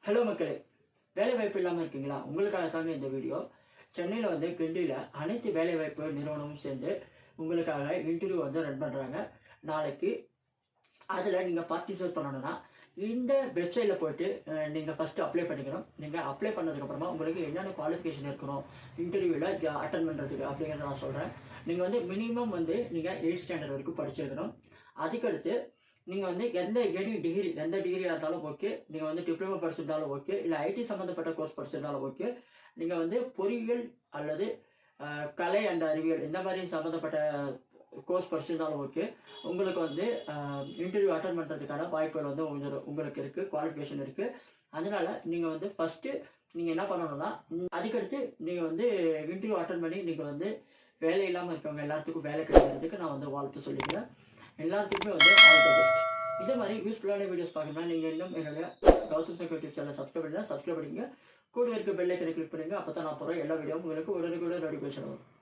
Hello மக்களே, வேலைவாய்ப்பு இல்லாமல் இருக்கீங்களா? உங்களுக்காக தாங்க இந்த வீடியோ. சென்னையில் கிண்டியில் அனைத்து வேலைவாய்ப்பு நிறுவனமும் சேர்ந்து உங்களுக்காக இன்டர்வியூ ரன் பண்ணுறாங்க நாளைக்கு. அதில் நீங்கள் பார்ட்டிசிபேட் பண்ணணும்னா இந்த வெப்சைட்டில் போய்ட்டு நீங்கள் ஃபஸ்ட்டு அப்ளை பண்ணிக்கணும். நீங்கள் அப்ளை பண்ணதுக்கப்புறமா உங்களுக்கு என்னென்ன குவாலிஃபிகேஷன் இருக்கணும் இன்டர்வியூவில் அட்டன் பண்ணுறதுக்கு அப்படிங்கிறத நான் சொல்கிறேன். நீங்கள் மினிமம் நீங்கள் 8th ஸ்டாண்டர்ட் வரைக்கும் படிச்சிருக்கணும். அதுக்கடுத்து நீங்கள் எந்த டிகிரியாக இருந்தாலும் ஓகே, நீங்கள் டிப்ளமோ படிச்சிருந்தாலும் ஓகே, இல்லை ஐடி சம்மந்தப்பட்ட கோர்ஸ் படிச்சிருந்தாலும் ஓகே, நீங்கள் பொறியியல் அல்லது கலை அண்ட் அறிவியல் இந்த மாதிரி சம்மந்தப்பட்ட கோர்ஸ் படிச்சிருந்தாலும் ஓகே, உங்களுக்கு இன்டர்வியூ அட்டன் பண்ணுறதுக்கான வாய்ப்புகள் உங்களுக்கு இருக்குது, குவாலிஃபிகேஷன் இருக்குது. அதனால் நீங்கள் ஃபஸ்ட்டு நீங்கள் என்ன பண்ணணும்னா, அதுக்கடுத்து நீங்கள் இன்டர்வியூ அட்டன் பண்ணி நீங்கள் வேலை இல்லாமல் இருக்கவங்க எல்லாத்துக்கும் வேலை கிடைக்கிறதுக்கு நான் வாழ்த்து சொல்லிக்கிறேன். எல்லாத்துக்குமே ஆல் தி பெஸ்ட். இதே மாதிரி யூஸ்ஃபுல்லான வீடியோஸ் பார்க்கணும்னா நீங்கள் இன்னும் என்னுடைய Gautam Shankar YouTube channel subscribe பண்ணிங்க. கூட இருக்க பெல் ஐக்கனை கிளிக் பண்ணுங்கள். அப்போ தான் நான் போகிற எல்லா வீடியோவும் உங்களுக்கு உடனுக்குடன் நோட்டிஃபிகேஷன் வரும்.